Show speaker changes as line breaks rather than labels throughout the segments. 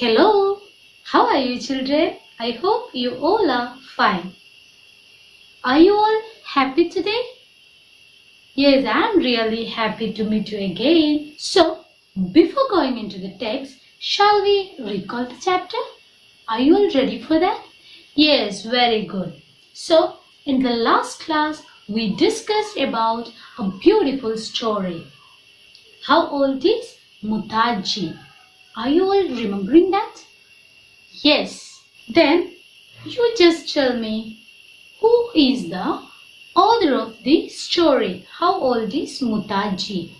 Hello, how are you children? I hope you all are fine. Are you all happy today? Yes, I'm really happy to meet you again. So, before going into the text, shall we recall the chapter? Are you all ready for that? Yes, very good. So, in the last class, we discussed about a beautiful story. How old is Mutaji? Are you all remembering that? Yes. Then you just tell me who is the author of the story. How old is Mutaji?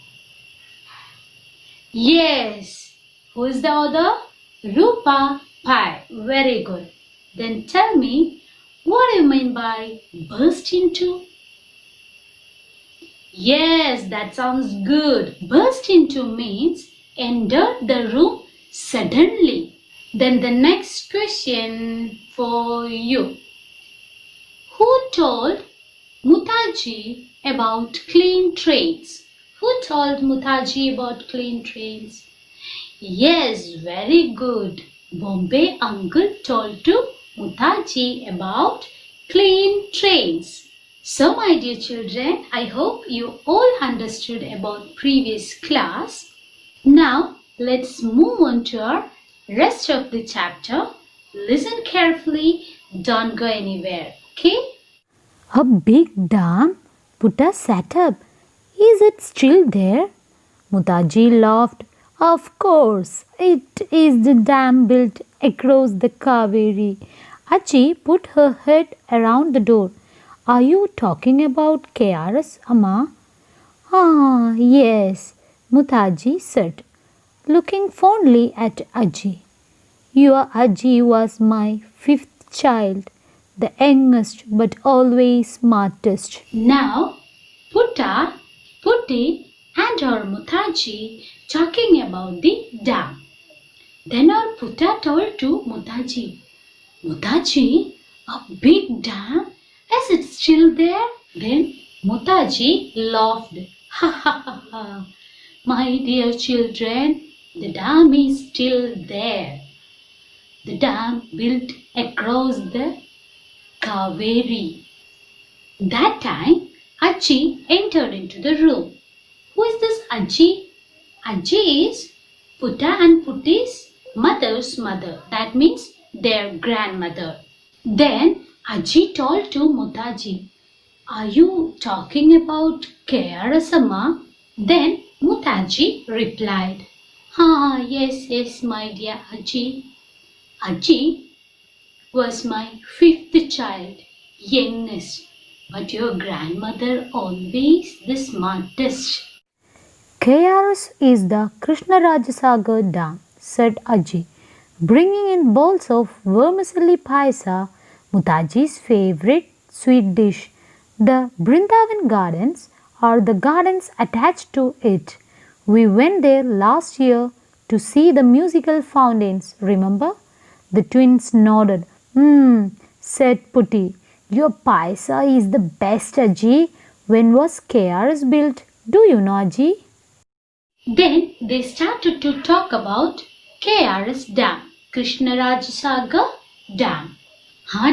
Yes. Who is the author? Rupa Pai. Very good. Then tell me what do you mean by burst into? Yes, that sounds good. Burst into means enter the room suddenly. Then the next question for you. Who told Mutaji about clean trains? Who told Mutaji about clean trains? Yes, very good. Bombay uncle told to Mutaji about clean trains. So my dear children, I hope you all understood about previous class. Now let's move on to our rest of the chapter. Listen carefully, don't go anywhere, okay?
A big dam? Putta sat up. Is it still there? Mutaji laughed. Of course, it is the dam built across the Kaveri. Achi put her head around the door. Are you talking about KRS, Amma? Ah, yes, Mutaji said, looking fondly at Aji. Your Aji was my fifth child, the youngest but always smartest.
Now, Putta, Putti and our Mutaji talking about the dam. Then our Putta told to Mutaji, Mutaji, a big dam? Is it still there? Then Mutaji laughed. Ha ha ha ha. My dear children, the dam is still there. The dam built across the Kaveri. That time, Aji entered into the room. Who is this Aji? Aji is Putta and Putti's mother's mother. That means their grandmother. Then Aji told to Mutaji, are you talking about Kayarasama? Then Mutaji replied, yes, my dear Aji. Aji was my fifth child, youngest, but your grandmother always the smartest.
KRS is the Krishnarajasagar Dam, said Aji, bringing in bowls of vermicelli paisa, Mutaji's favorite sweet dish. The Brindavan Gardens are the gardens attached to it. We went there last year to see the musical fountains, remember? The twins nodded. Said Putti. Your paisa is the best, Aji. When was KRS built? Do you know, Aji?
Then they started to talk about KRS Dam, Krishnarajasagar Dam.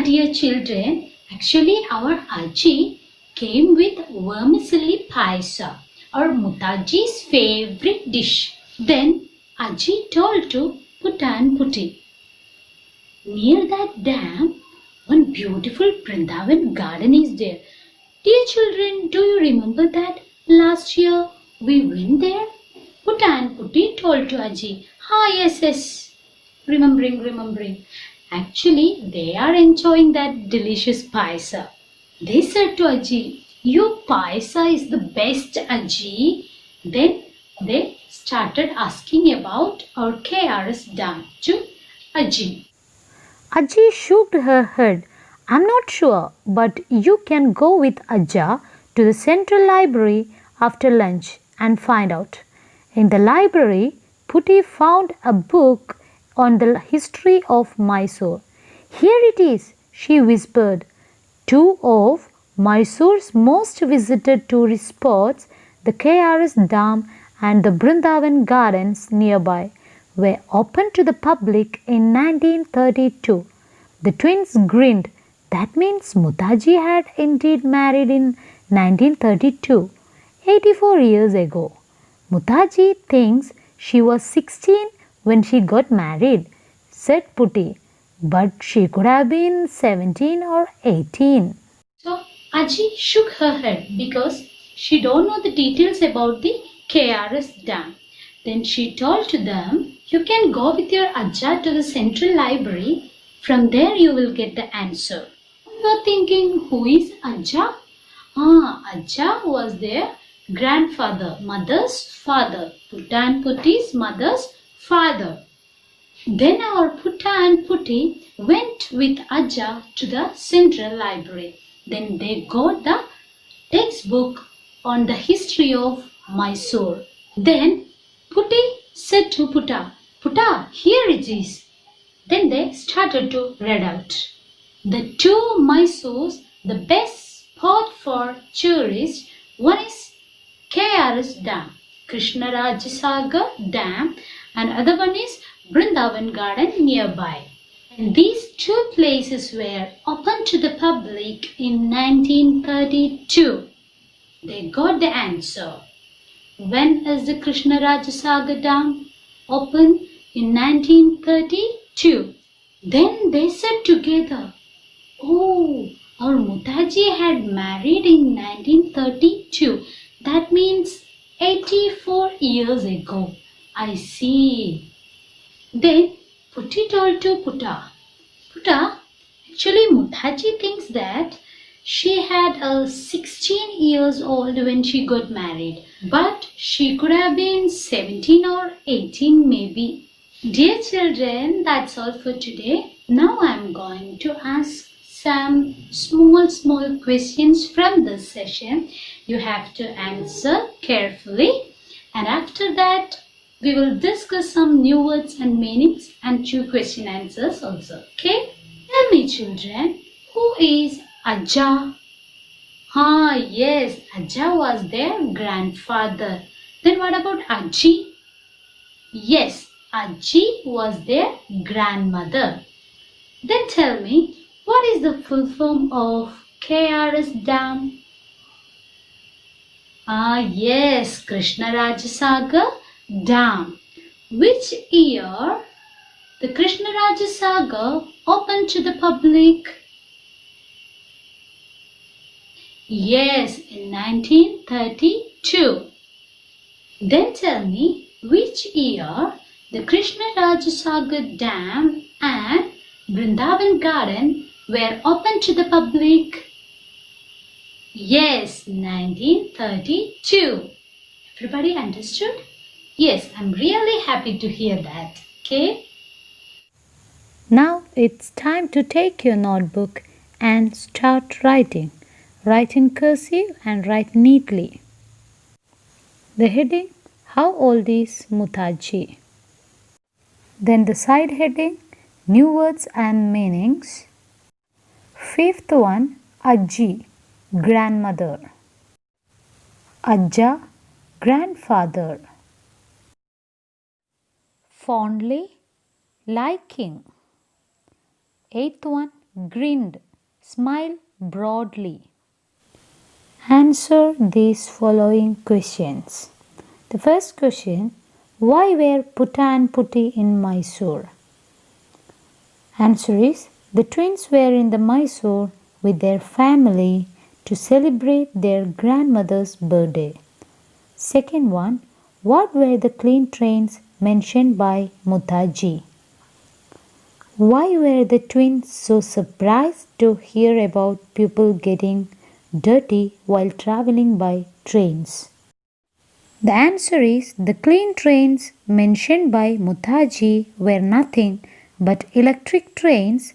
Dear children, actually our Aji came with vermicelli paisa, or Mutaji's favorite dish. Then Aji told to Putta and Putti, near that dam, one beautiful Vrindavan garden is there. Dear children, do you remember that last year we went there? Putta and Putti told to Aji, yes. Remembering. Actually, they are enjoying that delicious paisa. They said to Aji, your paisa is the best, Aji. Then they started asking about our KRS dam to Aji.
Aji shook her head. I'm not sure, but you can go with Ajja to the central library after lunch and find out. In the library, Putti found a book on the history of Mysore. Here it is, she whispered. Two of Mysore's most visited tourist spots, the KRS Dam and the Brindavan Gardens nearby. were opened to the public in 1932. The twins grinned. That means Mutaji had indeed married in 1932, 84 years ago. Mutaji thinks she was 16 when she got married, said Putti, but she could have been 17 or 18.
So Aji shook her head because she don't know the details about the KRS dam. Then she told to them, you can go with your Ajja to the central library. From there you will get the answer. You are thinking, who is Ajja? Ajja was their grandfather, mother's father, Putta and Putti's mother's father. Then our Putta and Putti went with Ajja to the central library. Then they got the textbook on the history of Mysore. Then Putti said to Putta, Putta, here it is. Then they started to read out. The two Mysores, the best spot for tourists, one is KRS Dam, Krishnarajasagar Dam, and other one is Brindavan Garden nearby. And these two places were opened to the public in 1932. They got the answer. When is the Krishnarajasagar Dam opened? In 1932. Then they said together, oh, our Mutaji had married in 1932. That means 84 years ago. I see. Then Putti told to Putta, Putta, actually Mutaji thinks that she had 16 years old when she got married, but she could have been 17 or 18 maybe. Dear children, that's all for today. Now I'm going to ask some small questions from this session. You have to answer carefully, and after that we will discuss some new words and meanings and 2 question answers also. Okay? Tell me children, who is Ajja? Yes, Ajja was their grandfather. Then what about Aji? Yes, Aji was their grandmother. Then tell me, what is the full form of KRS Dam? Yes, Krishnarajasagar Dam. Which year the Krishnarajasagar opened to the public? Yes, in 1932. Then tell me, which year the Krishnarajasagar Dam and Brindavan Garden were opened to the public? Yes, 1932. Everybody understood? Yes, I'm really happy to hear that. Okay?
Now it's time to take your notebook and start writing. Write in cursive and write neatly. The heading, how old is Mutaji? Then the side heading, new words and meanings. 5th one, Aji, grandmother. Ajja, grandfather. Fondly, liking. 8th one, grinned, smile broadly. Answer these following questions. The first question, why were Putta and Putti in Mysore? Answer is, the twins were in the Mysore with their family to celebrate their grandmother's birthday. Second one, what were the clean trains mentioned by Mutaji? Why were the twins so surprised to hear about people getting dirty while traveling by trains? The answer is, the clean trains mentioned by Mutaji were nothing but electric trains.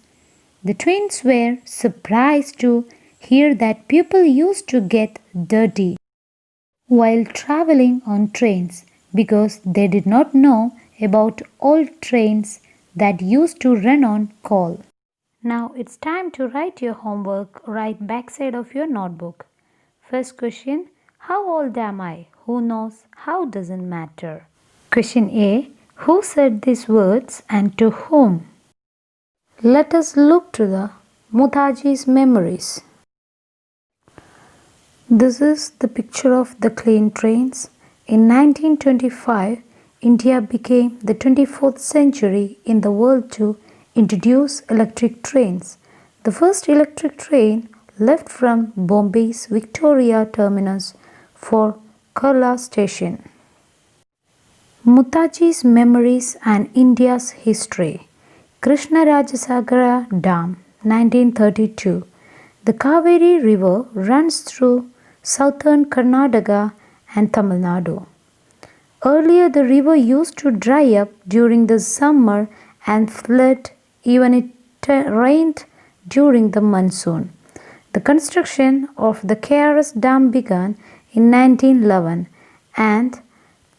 The twins were surprised to hear that people used to get dirty while traveling on trains because they did not know about old trains that used to run on coal. Now it's time to write your homework. Write backside of your notebook. First question, how old am I? Who knows? How doesn't matter. Question A, Who said these words and to whom? Let us look to the Mutaji's memories. This is the picture of the clean trains. In 1925, India became the 24th century in the world to introduce electric trains. The first electric train left from Bombay's Victoria terminus for Kurla station. Mutaji's memories and India's history. Krishnarajasagara Dam, 1932. The Kaveri River runs through southern Karnataka and Tamil Nadu. Earlier, the river used to dry up during the summer and flood even it rained during the monsoon. The construction of the KRS Dam began in 1911 and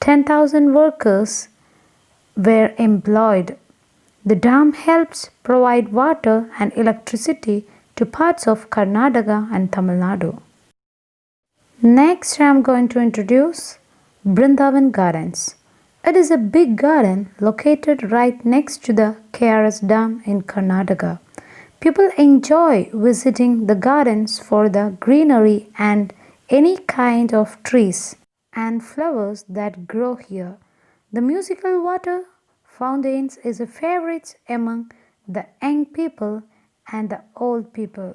10,000 workers were employed. The dam helps provide water and electricity to parts of Karnataka and Tamil Nadu. Next, I am going to introduce Brindavan Gardens. It is a big garden located right next to the KRS Dam in Karnataka. People enjoy visiting the gardens for the greenery and any kind of trees and flowers that grow here. The musical water fountains is a favorite among the young people and the old people.